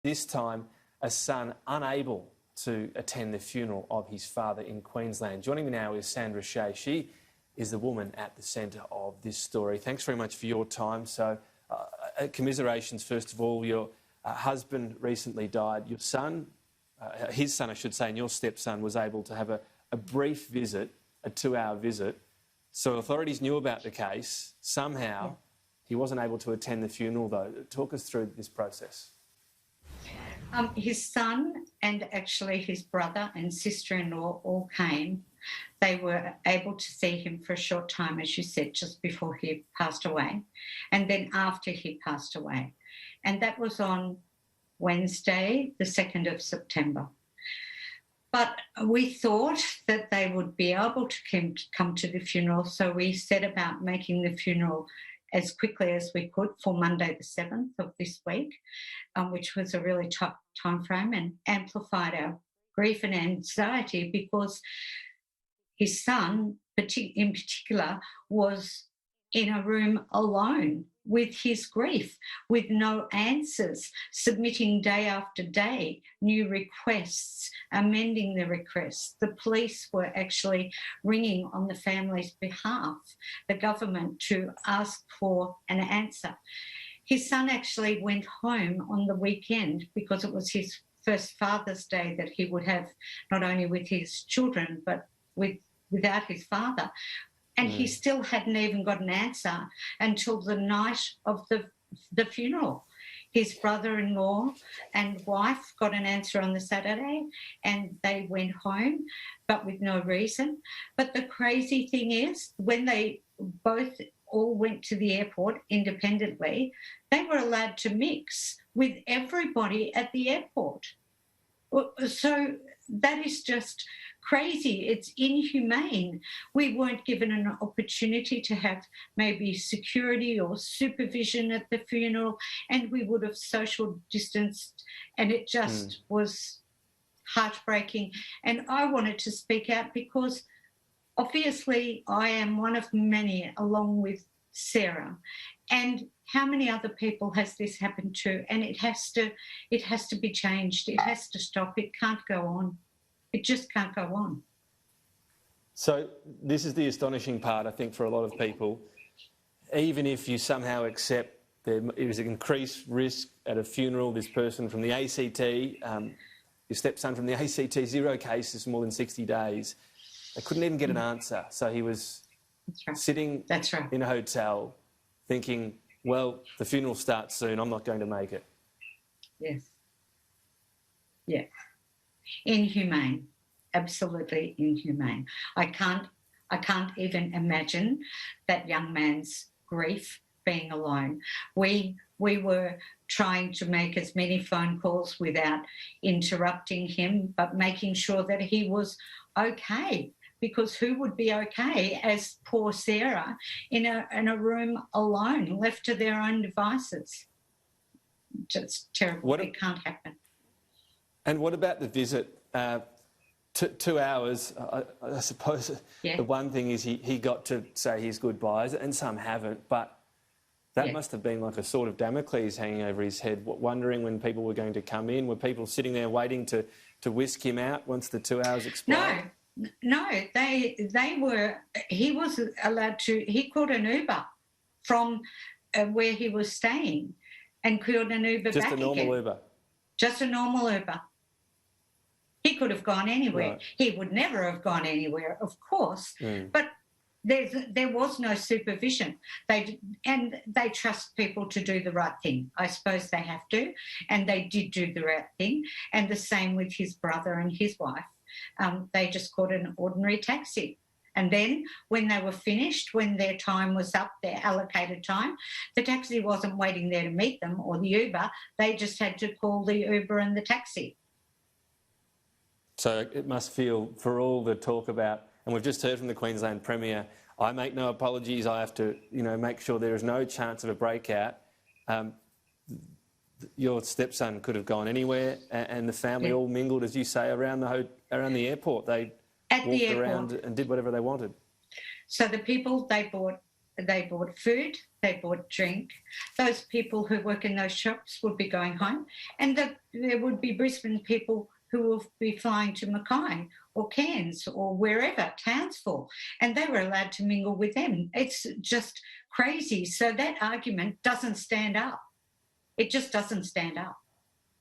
this time a son unable to attend the funeral of his father in Queensland. Joining me now is Sandra Shea. She is the woman at the centre of this story. Thanks very much for your time. So, commiserations, first of all. Your husband recently died. Your son, his son, I should say, and your stepson was able to have a brief visit, a 2-hour visit. So authorities knew about the case. Somehow, he wasn't able to attend the funeral, though. Talk us through this process. His son and actually his brother and sister-in-law all came. They were able to see him for a short time, as you said, just before he passed away, and then after he passed away. And that was on Wednesday, the 2nd of September. But we thought that they would be able to come to the funeral, so we set about making the funeral as quickly as we could for Monday the 7th of this week, which was a really tough time frame and amplified our grief and anxiety because his son in particular was in a room alone with his grief, with no answers, submitting day after day new requests, amending the requests. The police were actually ringing on the family's behalf, the government, to ask for an answer. His son actually went home on the weekend because it was his first Father's Day that he would have, not only with his children, but without his father. And he still hadn't even got an answer until the night of the funeral. His brother-in-law and wife got an answer on the Saturday and they went home, but with no reason. But the crazy thing is, when they both all went to the airport independently, they were allowed to mix with everybody at the airport. So that is just crazy. It's inhumane. We weren't given an opportunity to have maybe security or supervision at the funeral, and we would have social distanced, and it just was heartbreaking. And I wanted to speak out because obviously I am one of many, along with Sarah. And how many other people has this happened to? And it has to be changed. It has to stop. It can't go on. It just can't go on. So this is the astonishing part, I think, for a lot of people. Even if you somehow accept there is an increased risk at a funeral, this person from the ACT, your stepson from the ACT, 0 cases for more than 60 days, they couldn't even get an answer. So he was sitting in a hotel thinking, well, the funeral starts soon, I'm not going to make it. Yes. Yeah. Inhumane, absolutely inhumane. I can't even imagine that young man's grief being alone. We were trying to make as many phone calls without interrupting him, but making sure that he was okay, because who would be okay as poor Sarah in a room alone, left to their own devices? Just terrible. It can't happen. And what about the visit? 2 hours, I suppose the one thing is he got to say his goodbyes, and some haven't, but that must have been like a sword of Damocles hanging over his head, wondering when people were going to come in. Were people sitting there waiting to whisk him out once the 2 hours expired? No, they were. He was allowed to. He called an Uber from where he was staying, and called an Uber back again. Just a normal Uber. Just a normal Uber. He could have gone anywhere. Right. He would never have gone anywhere, of course. But there was no supervision. They trust people to do the right thing. I suppose they have to, and they did do the right thing. And the same with his brother and his wife. They just called an ordinary taxi. And then when they were finished, when their time was up, their allocated time, the taxi wasn't waiting there to meet them, or the Uber. They just had to call the Uber and the taxi. So it must feel, for all the talk about, and we've just heard from the Queensland Premier, I make no apologies, I have to, make sure there is no chance of a breakout. Your stepson could have gone anywhere, and the family all mingled, as you say, around the airport. They walked around and did whatever they wanted. So the people, they bought they bought food, they bought drink. Those people who work in those shops would be going home, and there would be Brisbane people who will be flying to Mackay or Cairns or wherever, Townsville, and they were allowed to mingle with them. It's just crazy. So that argument doesn't stand up. It just doesn't stand up.